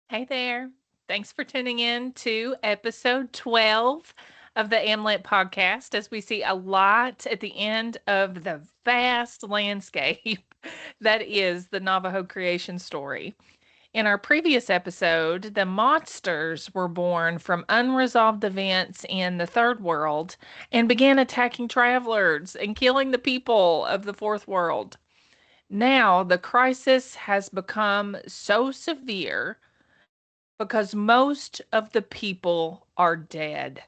Hey there. Thanks for tuning in to episode 12 of the AMLET podcast as we see a lot at the end of the vast landscape that is the Navajo Creation Story. In our previous episode, the monsters were born from unresolved events in the third world and began attacking travelers and killing the people of the fourth world. Now, the crisis has become so severe because most of the people are dead.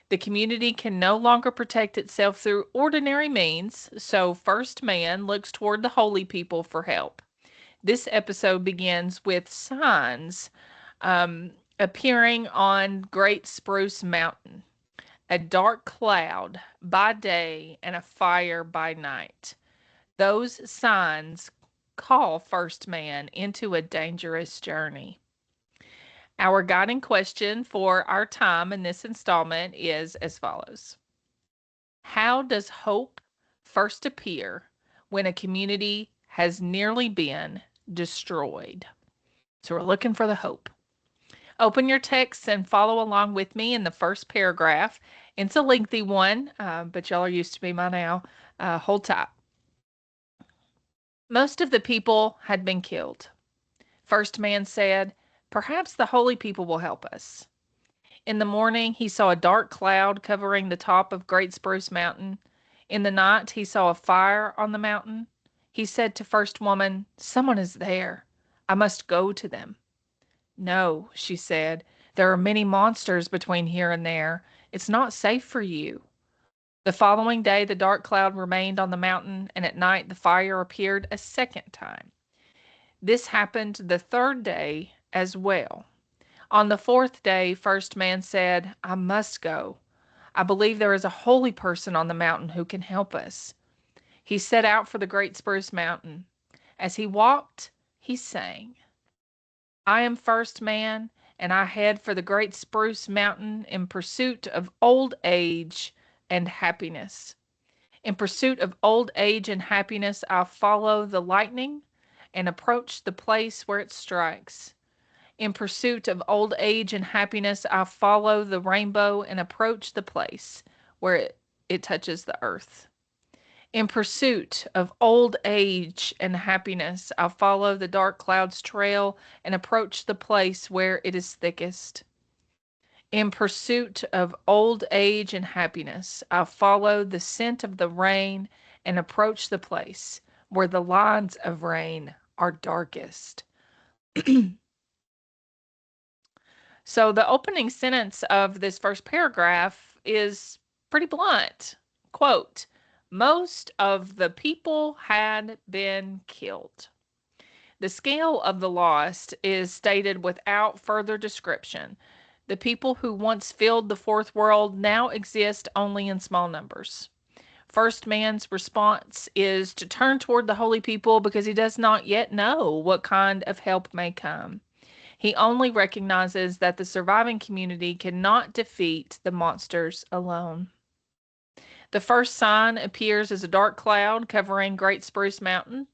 The community can no longer protect itself through ordinary means, so First Man looks toward the holy people for help. This episode begins with signs appearing on Great Spruce Mountain, a dark cloud by day and a fire by night. Those signs call First Man into a dangerous journey. Our guiding question for our time in this installment is as follows: how does hope first appear when a community has nearly been destroyed? So we're looking for the hope. Open your text and follow along with me in the first paragraph. It's a lengthy one, but y'all are used to me by now. Hold tight. Most of the people had been killed. First Man said, "Perhaps the holy people will help us." In the morning, he saw a dark cloud covering the top of Great Spruce Mountain. In the night, he saw a fire on the mountain. He said to First Woman, "Someone is there. I must go to them." "No," she said. "There are many monsters between here and there. It's not safe for you." The following day, the dark cloud remained on the mountain, and at night the fire appeared a second time. This happened the third day as well. On the fourth day, First Man said, "I must go. I believe there is a holy person on the mountain who can help us." He set out for the Great Spruce Mountain. As he walked, he sang, "I am First Man, and I head for the Great Spruce Mountain in pursuit of old age and happiness. In pursuit of old age and happiness, I'll follow the lightning and approach the place where it strikes. In pursuit of old age and happiness, I follow the rainbow and approach the place where it touches the earth. In pursuit of old age and happiness, I follow the dark cloud's trail and approach the place where it is thickest. In pursuit of old age and happiness, I follow the scent of the rain and approach the place where the lines of rain are darkest." So the opening sentence of this first paragraph is pretty blunt. Quote, "Most of the people had been killed." The scale of the lost is stated without further description. The people who once filled the fourth world now exist only in small numbers. First Man's response is to turn toward the holy people because he does not yet know what kind of help may come. He only recognizes that the surviving community cannot defeat the monsters alone. The first sign appears as a dark cloud covering Great Spruce Mountain.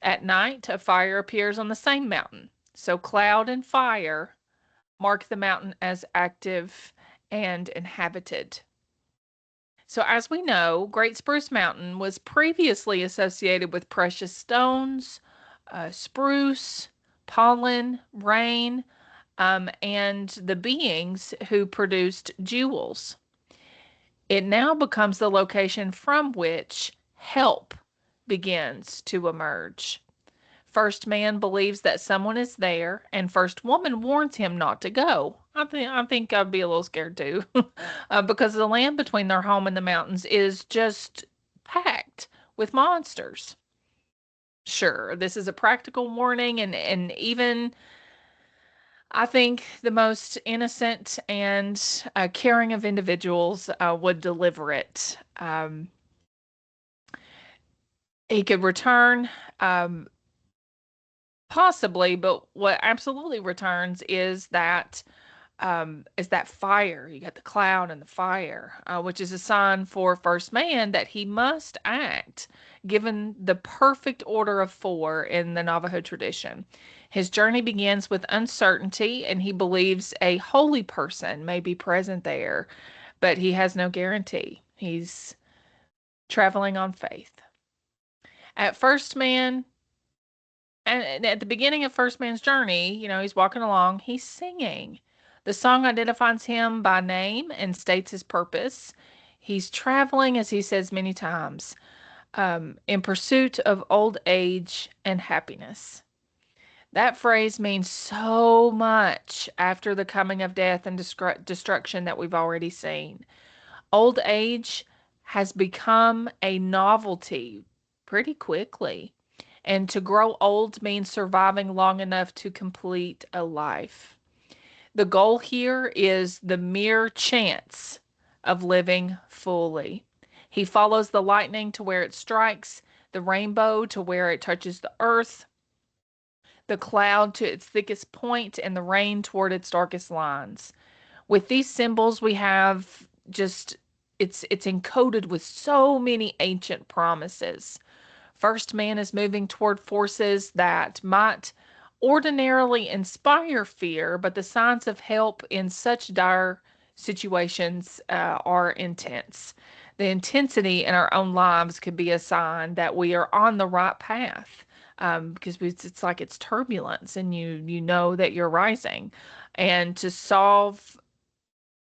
At night, a fire appears on the same mountain. So cloud and fire mark the mountain as active and inhabited. So, as we know, Great Spruce Mountain was previously associated with precious stones, spruce, pollen, rain, and the beings who produced jewels. It now becomes the location from which help begins to emerge. First Man believes that someone is there, and First Woman warns him not to go. I think I'd be a little scared too, because the land between their home and the mountains is just packed with monsters. Sure, this is a practical warning, and even I think the most innocent and caring of individuals would deliver it. He could return, um, possibly, but what absolutely returns is that fire. You got the cloud and the fire, which is a sign for First Man that he must act, given the perfect order of four in the Navajo tradition. His journey begins with uncertainty, and he believes a holy person may be present there, but he has no guarantee. He's traveling on faith. At first man, and at the beginning of First Man's journey, he's walking along, he's singing. The song identifies him by name and states his purpose. He's traveling, as he says many times, in pursuit of old age and happiness. That phrase means so much after the coming of death and destruction that we've already seen. Old age has become a novelty pretty quickly. And to grow old means surviving long enough to complete a life. The goal here is the mere chance of living fully. He follows the lightning to where it strikes, the rainbow to where it touches the earth, the cloud to its thickest point, and the rain toward its darkest lines. With these symbols, we have just it's encoded with so many ancient promises. First man is moving toward forces that might ordinarily inspire fear, but the signs of help in such dire situations are intense. The intensity in our own lives could be a sign that we are on the right path. Because it's like it's turbulence, and you know that you're rising, and to solve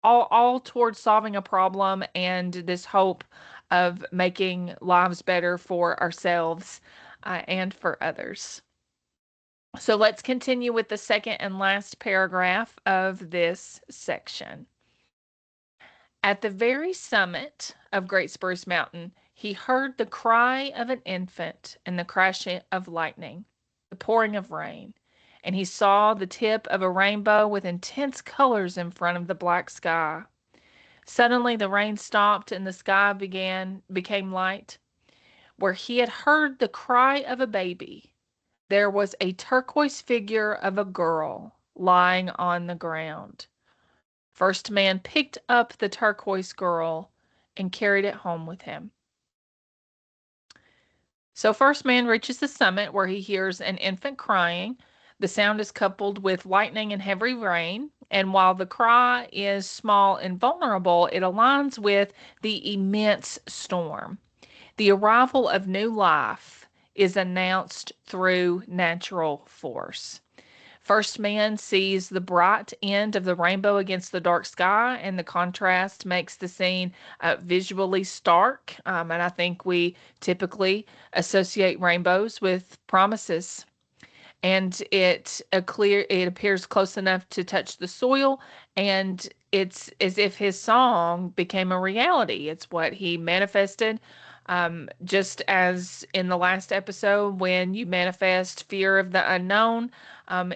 all towards solving a problem and this hope of making lives better for ourselves and for others. So let's continue with the second and last paragraph of this section. At the very summit of Great Spruce Mountain, he heard the cry of an infant and the crashing of lightning, the pouring of rain, and he saw the tip of a rainbow with intense colors in front of the black sky. Suddenly the rain stopped and the sky became light. Where he had heard the cry of a baby, there was a turquoise figure of a girl lying on the ground. First man picked up the turquoise girl and carried it home with him. So first man reaches the summit where he hears an infant crying. The sound is coupled with lightning and heavy rain, and while the cry is small and vulnerable, it aligns with the immense storm. The arrival of new life is announced through natural force. First man sees the bright end of the rainbow against the dark sky, and the contrast makes the scene visually stark. And I think we typically associate rainbows with promises, and it appears close enough to touch the soil, and it's as if his song became a reality. It's what he manifested, just as in the last episode when you manifest fear of the unknown,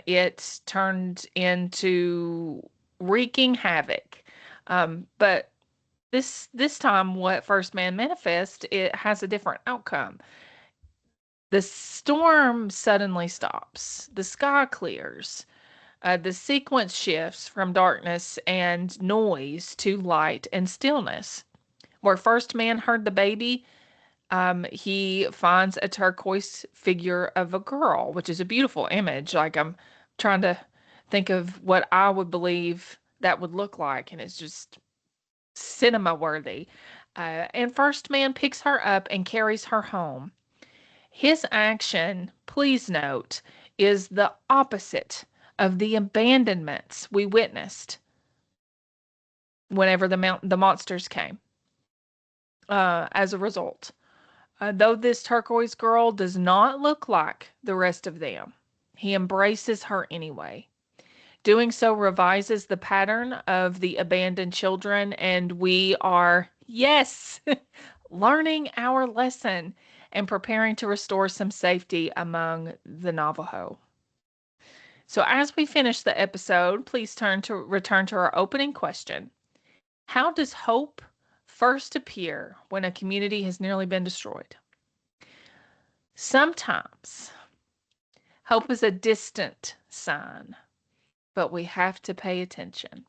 it turned into wreaking havoc. But this time, what first man manifests, it has a different outcome. The storm suddenly stops. The sky clears. The sequence shifts from darkness and noise to light and stillness. Where first man heard the baby, he finds a turquoise figure of a girl, which is a beautiful image. Like, I'm trying to think of what I would believe that would look like, and it's just cinema worthy. And first man picks her up and carries her home. His action, please note, is the opposite of the abandonments we witnessed whenever the monsters came. As a result, though this turquoise girl does not look like the rest of them, he embraces her anyway. Doing so revises the pattern of the abandoned children, and we are, yes, learning our lesson and preparing to restore some safety among the Navajo. So as we finish the episode, please return to our opening question. How does hope first appear when a community has nearly been destroyed? Sometimes hope is a distant sign, but we have to pay attention.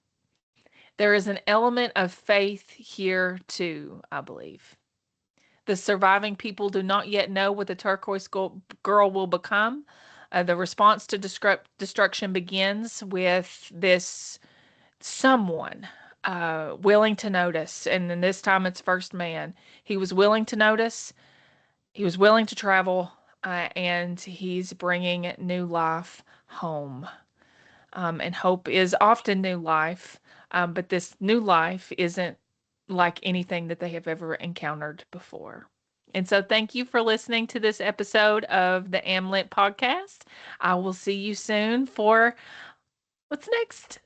There is an element of faith here too, I believe. The surviving people do not yet know what the turquoise girl will become. The response to destruction begins with this someone willing to notice. And then this time it's First Man. He was willing to notice, he was willing to travel, and he's bringing new life home. And hope is often new life, but this new life isn't like anything that they have ever encountered before. And so, thank you for listening to this episode of the AMLIT podcast. I will see you soon for what's next.